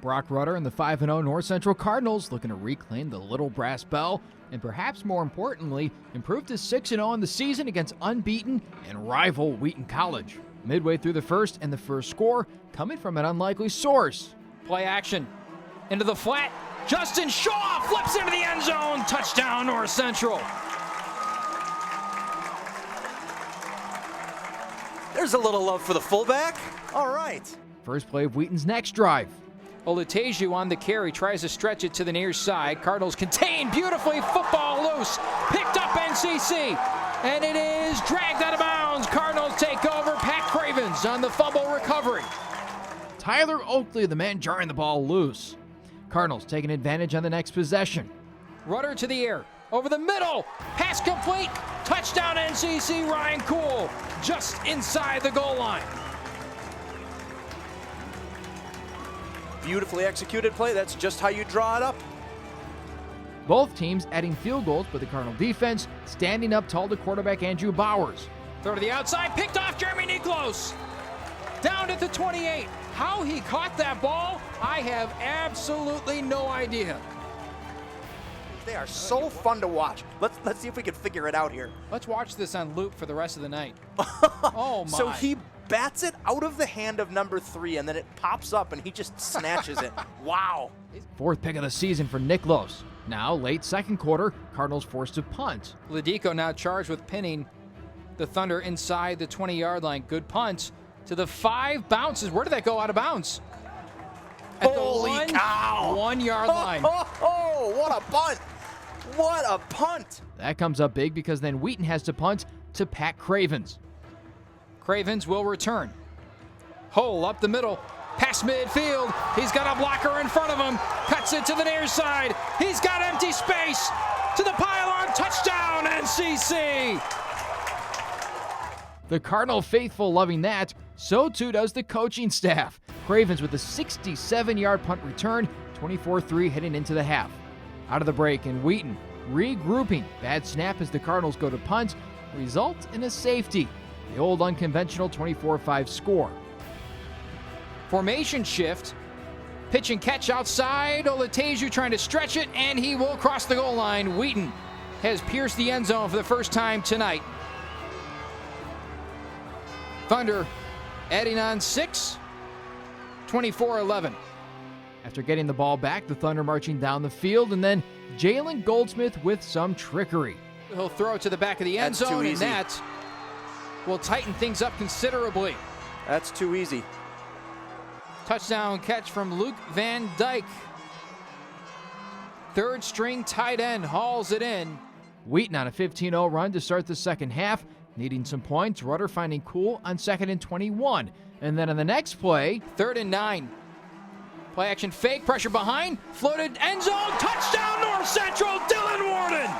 Broc Rutter and the 5-0 North Central Cardinals looking to reclaim the Little Brass Bell and perhaps more importantly, improve to 6-0 in the season against unbeaten and rival Wheaton College. Midway through the first and the first score coming from an unlikely source. Play action into the flat. Justin Shaw flips into the end zone. Touchdown North Central. There's a little love for the fullback. All right. First play of Wheaton's next drive. Olateju on the carry, tries to stretch it to the near side. Cardinals contain beautifully, football loose. Picked up NCC, and it is dragged out of bounds. Cardinals take over. Pat Cravens on the fumble recovery. Tyler Oakley, the man jarring the ball loose. Cardinals taking advantage on the next possession. Rutter to the air, over the middle, pass complete. Touchdown NCC, Ryan Cool, just inside the goal line. Beautifully executed play. That's just how you draw it up. Both teams adding field goals, but the Cardinal defense standing up tall to quarterback Andrew Bowers. Throw to the outside, picked off Jeremy Niklos. Down at the 28. How he caught that ball, I have absolutely no idea. They are so fun to watch. Let's see if we can figure it out here. Let's watch this on loop for the rest of the night. Oh my. So he bats it out of the hand of number 3, and then it pops up, and he just snatches it. Wow. Fourth pick of the season for Niklos. Now, late second quarter, Cardinals forced to punt. Ladico now charged with pinning the Thunder inside the 20-yard line. Good punt to the 5, bounces. Where did that go out of bounds? At Holy the cow. 1-yard line. Oh, what a punt. What a punt. That comes up big because then Wheaton has to punt to Pat Cravens. Cravens will return. Hole up the middle, past midfield. He's got a blocker in front of him. Cuts it to the near side. He's got empty space. To the pylon. Touchdown, NCC. The Cardinal faithful loving that. So too does the coaching staff. Cravens with a 67-yard punt return, 24-3 heading into the half. Out of the break, and Wheaton regrouping. Bad snap as the Cardinals go to punt. Result in a safety. The old unconventional 24-5 score. Formation shift. Pitch and catch outside. Olateju trying to stretch it, and he will cross the goal line. Wheaton has pierced the end zone for the first time tonight. Thunder adding on 6, 24-11. After getting the ball back, the Thunder marching down the field, and then Jalen Goldsmith with some trickery. He'll throw it to the back of the end zone, and that will tighten things up considerably. That's too easy. Touchdown catch from Luke Van Dyke. Third string tight end hauls it in. Wheaton on a 15-0 run to start the second half. Needing some points, Rutter finding Cool on 2nd and 21. And then on the next play, 3rd and 9. Play action fake, pressure behind, floated end zone, touchdown North Central, Dylan Warden.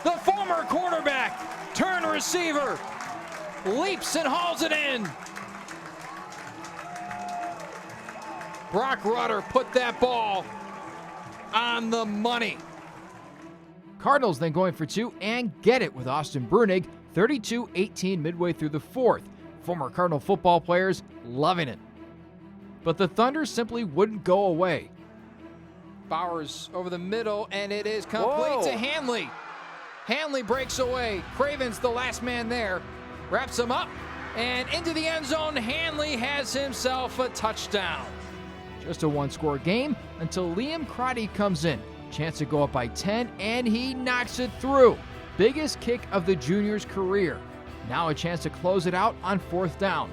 The former quarterback, turn receiver, leaps and hauls it in. Broc Rutter put that ball on the money. Cardinals then going for 2 and get it with Austin Brunig, 32-18 midway through the fourth. Former Cardinal football players loving it. But the Thunder simply wouldn't go away. Bowers over the middle, and it is complete to Hanley. Hanley breaks away. Cravens, the last man there, wraps him up, and into the end zone. Hanley has himself a touchdown. Just a one-score game until Liam Crotty comes in. Chance to go up by 10, and he knocks it through. Biggest kick of the junior's career. Now a chance to close it out on 4th down.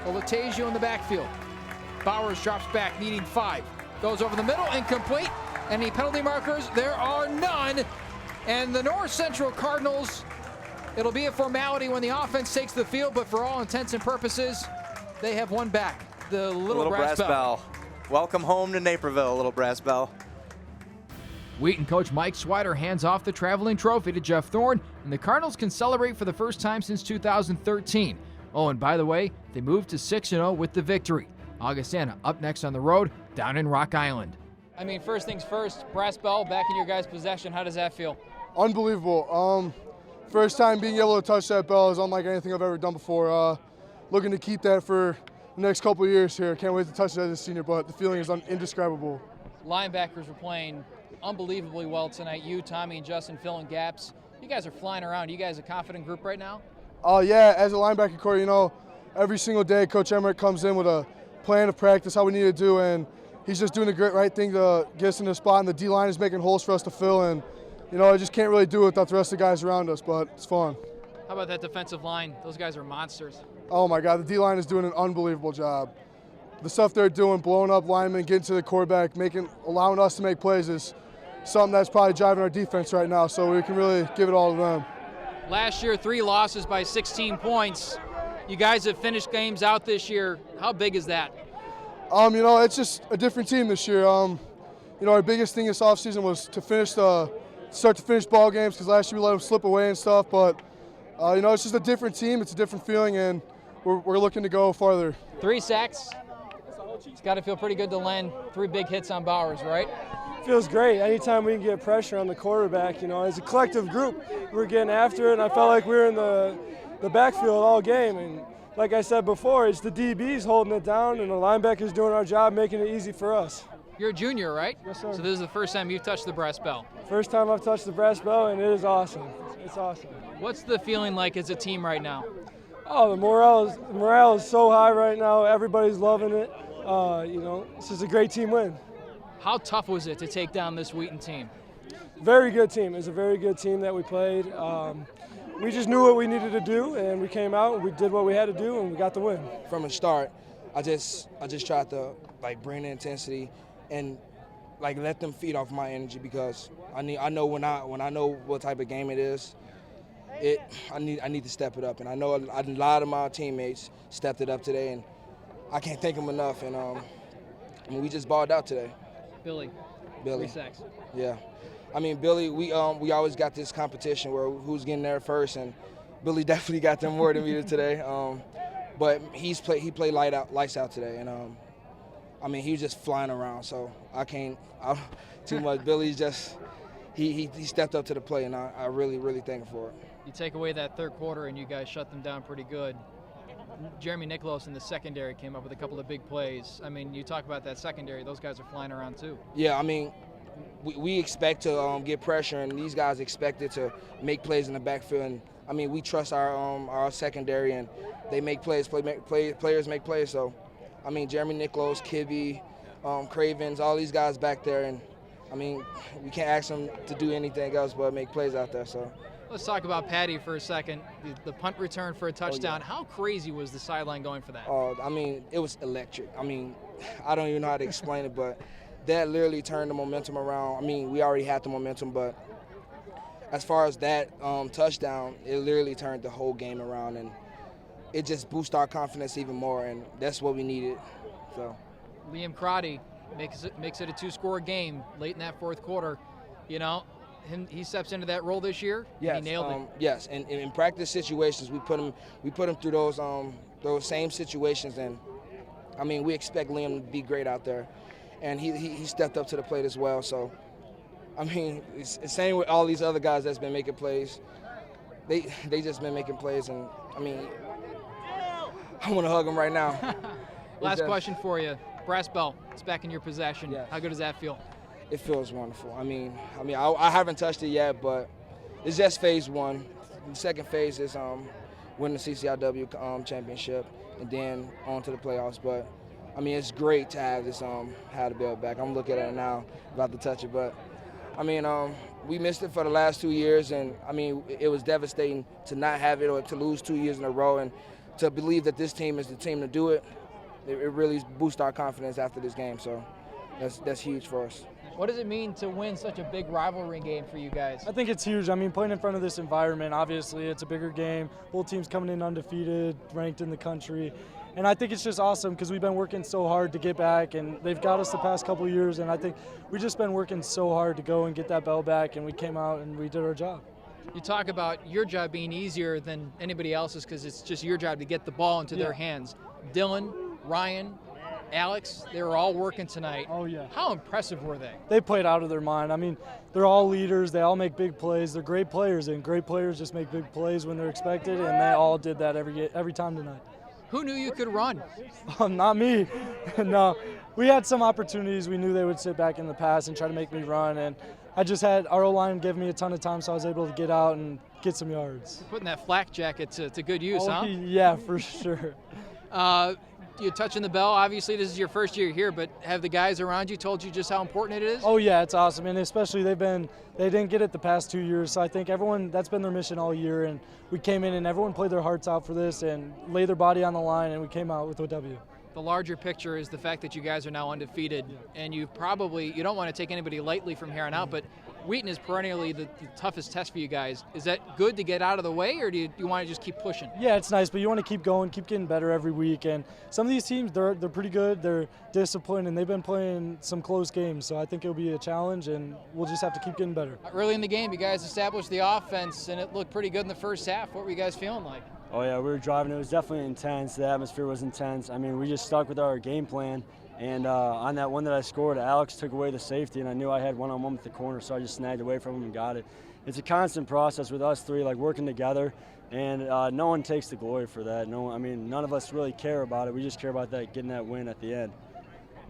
Olateju in the backfield. Bowers drops back, needing 5. Goes over the middle, incomplete. Any penalty markers? There are none. And the North Central Cardinals, it'll be a formality when the offense takes the field, but for all intents and purposes, they have one back. The Little Brass Bell. Welcome home to Naperville, Little Brass Bell. Wheaton coach Mike Swider hands off the traveling trophy to Jeff Thorne, and the Cardinals can celebrate for the first time since 2013. Oh, and by the way, they moved to 6-0 with the victory. Augustana up next on the road, down in Rock Island. I mean, first things first, Brass Bell back in your guys' possession. How does that feel? Unbelievable. First time being able to touch that bell is unlike anything I've ever done before. Looking to keep that for the next couple of years here. Can't wait to touch it as a senior, but the feeling is indescribable. Linebackers were playing unbelievably well tonight. You, Tommy, and Justin filling gaps. You guys are flying around. Are you guys a confident group right now? Yeah, as a linebacker core, you know, every single day Coach Emmerich comes in with a plan of practice, how we need to do, and he's just doing the great right thing to get us in the spot, and the D-line is making holes for us to fill, and, you know, I just can't really do it without the rest of the guys around us, but it's fun. How about that defensive line? Those guys are monsters. Oh, my God, the D-line is doing an unbelievable job. The stuff they're doing, blowing up linemen, getting to the quarterback, allowing us to make plays is something that's probably driving our defense right now, so we can really give it all to them. Last year, 3 losses by 16 points. You guys have finished games out this year. How big is that? You know, it's just a different team this year. You know, our biggest thing this offseason was to start to finish ball games, because last year we let them slip away and stuff, but you know, it's just a different team, it's a different feeling, and we're looking to go farther. 3 sacks. It's got to feel pretty good to land 3 big hits on Bowers, right? Feels great. Anytime we can get pressure on the quarterback, you know, as a collective group, we're getting after it, and I felt like we were in the backfield all game. And like I said before, it's the DBs holding it down, and the linebackers doing our job, making it easy for us. You're a junior, right? Yes, sir. So this is the first time you've touched the brass bell. First time I've touched the brass bell, and it is awesome. It's awesome. What's the feeling like as a team right now? Oh, the morale is so high right now. Everybody's loving it. You know, this is a great team win. How tough was it to take down this Wheaton team? Very good team. It was a very good team that we played. We just knew what we needed to do, and we came out and we did what we had to do, and we got the win. From the start, I just tried to bring the intensity and let them feed off my energy, because I know when I know what type of game it is, I need to step it up, and I know a lot of my teammates stepped it up today, and I can't thank them enough. And I mean, we just balled out today. Billy. 3 sacks. Yeah. I mean, Billy, we always got this competition where who's getting there first, and Billy definitely got them more than me today. But he played lights out today, and I mean, he was just flying around, so I can't too much. Billy's just he stepped up to the plate, and I really thank him for it. You take away that third quarter, and you guys shut them down pretty good. Jeremy Niklos in the secondary came up with a couple of big plays. I mean, you talk about that secondary; those guys are flying around too. Yeah, I mean, we expect to get pressure, and these guys expected to make plays in the backfield. And I mean, we trust our secondary, and they make plays. Players make plays. So, I mean, Jeremy Niklos, Kibbe, Cravens, all these guys back there, and I mean, we can't ask them to do anything else but make plays out there. So. Let's talk about Patty for a second. The punt return for a touchdown. Oh, yeah. How crazy was the sideline going for that? I mean, it was electric. I mean, I don't even know how to explain it, but that literally turned the momentum around. I mean, we already had the momentum, but as far as that touchdown, it literally turned the whole game around, and it just boosted our confidence even more, and that's what we needed. So, Liam Crotty makes it a 2-score game late in that fourth quarter. You know, he steps into that role this year. Yes, and he nailed it. Yes, and in practice situations, we put him through those same situations, and I mean, we expect Liam to be great out there, and he stepped up to the plate as well. So, I mean, it's the same with all these other guys that's been making plays. They just been making plays, and I mean, I want to hug them right now. Last question for you. Brass bell, it's back in your possession. Yes. How good does that feel? It feels wonderful. I mean, I haven't touched it yet, but it's just phase 1. The second phase is winning the CCIW championship, and then on to the playoffs. But I mean, it's great to have this have the belt back. I'm looking at it now, about to touch it, but I mean, we missed it for the last 2 years, and I mean, it was devastating to not have it or to lose 2 years in a row, and to believe that this team is the team to do it. It really boosts our confidence after this game. So that's huge for us. What does it mean to win such a big rivalry game for you guys? I think it's huge. I mean, playing in front of this environment, obviously, it's a bigger game. Both teams coming in undefeated, ranked in the country. And I think it's just awesome because we've been working so hard to get back, and they've got us the past couple of years, and I think we've just been working so hard to go and get that bell back, and we came out and we did our job. You talk about your job being easier than anybody else's because it's just your job to get the ball into their hands. Dylan, Ryan, Alex, they were all working tonight. Oh, yeah. How impressive were they? They played out of their mind. I mean, they're all leaders. They all make big plays. They're great players, and great players just make big plays when they're expected, and they all did that every time tonight. Who knew you could run? Not me. No, we had some opportunities. We knew they would sit back in the pass and try to make me run, and I just had our O-line give me a ton of time, so I was able to get out and get some yards. Putting that flak jacket to good use, Oh, huh? yeah, for sure. You're touching the bell. Obviously, this is your first year here, but have the guys around you told you just how important it is? Oh yeah, it's awesome, and especially they didn't get it the past 2 years, so I think everyone, that's been their mission all year, and we came in and everyone played their hearts out for this and laid their body on the line, and we came out with a W. The larger picture is the fact that you guys are now undefeated, and you don't want to take anybody lightly from here on out, but Wheaton is perennially the toughest test for you guys. Is that good to get out of the way, or do you want to just keep pushing? Yeah, it's nice, but you want to keep going, keep getting better every week. And some of these teams, they're pretty good, they're disciplined, and they've been playing some close games. So I think it'll be a challenge, and we'll just have to keep getting better. Early in the game, you guys established the offense, and it looked pretty good in the first half. What were you guys feeling like? Oh yeah, we were driving. It was definitely intense. The atmosphere was intense. I mean, we just stuck with our game plan. And on that one that I scored, Alex took away the safety, and I knew I had one-on-one with the corner, so I just snagged away from him and got it. It's a constant process with us three, like working together, and no one takes the glory for that. None of us really care about it. We just care about that, getting that win at the end.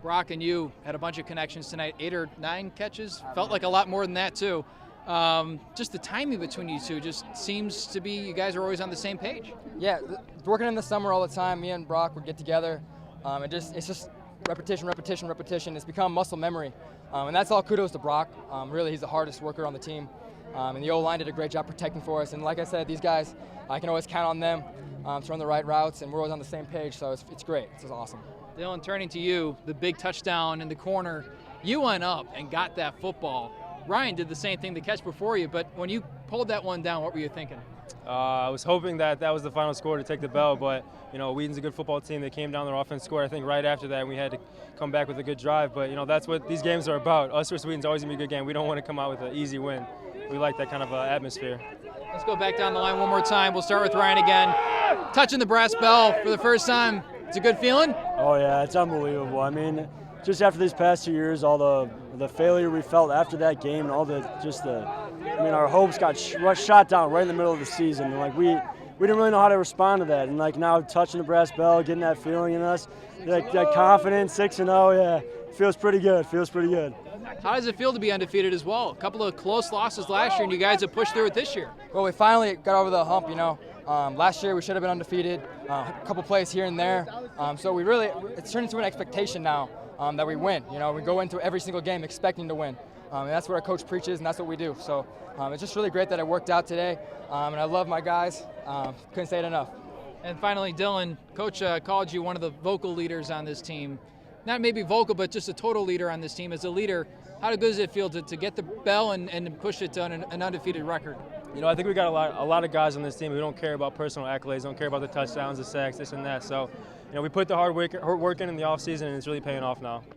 Brock and you had a bunch of connections tonight, 8 or 9 catches. Felt like a lot more than that, too. Just the timing between you two just seems to be you guys are always on the same page. Yeah, working in the summer all the time, me and Brock would get together. It's just repetition. It's become muscle memory. And that's all kudos to Brock. Really, he's the hardest worker on the team. And the O-line did a great job protecting for us. And like I said, these guys, I can always count on them to run the right routes, and we're always on the same page, so it's great. It's awesome. Dylan, turning to you, the big touchdown in the corner. You went up and got that football. Ryan did the same thing, the catch before you, but when you pulled that one down, what were you thinking? I was hoping that was the final score to take the bell, but Wheaton's a good football team. They came down, their offense scored, I think, right after that, and we had to come back with a good drive. But that's what these games are about. Us versus Wheaton's always gonna be a good game. We don't want to come out with an easy win. We like that kind of atmosphere. Let's go back down the line one more time. We'll start with Ryan again. Touching the brass bell for the first time. It's a good feeling? Oh yeah, it's unbelievable. I mean, just after these past 2 years, all the failure we felt after that game, and all our hopes got shot down right in the middle of the season. And we didn't really know how to respond to that. And now touching the brass bell, getting that feeling in us, that confidence, 6-0, yeah, feels pretty good. How does it feel to be undefeated as well? A couple of close losses last year, and you guys have pushed through it this year. Well, we finally got over the hump, Last year we should have been undefeated, a couple plays here and there. So it's turned into an expectation now that we win. We go into every single game expecting to win. And that's what our coach preaches, and that's what we do. So it's just really great that it worked out today. And I love my guys. Couldn't say it enough. And finally, Dylan, Coach called you one of the vocal leaders on this team. Not maybe vocal, but just a total leader on this team. As a leader, how good does it feel to get the bell and push it to an undefeated record? I think we got a lot of guys on this team who don't care about personal accolades, don't care about the touchdowns, the sacks, this and that. So, we put the hard work in the offseason, and it's really paying off now.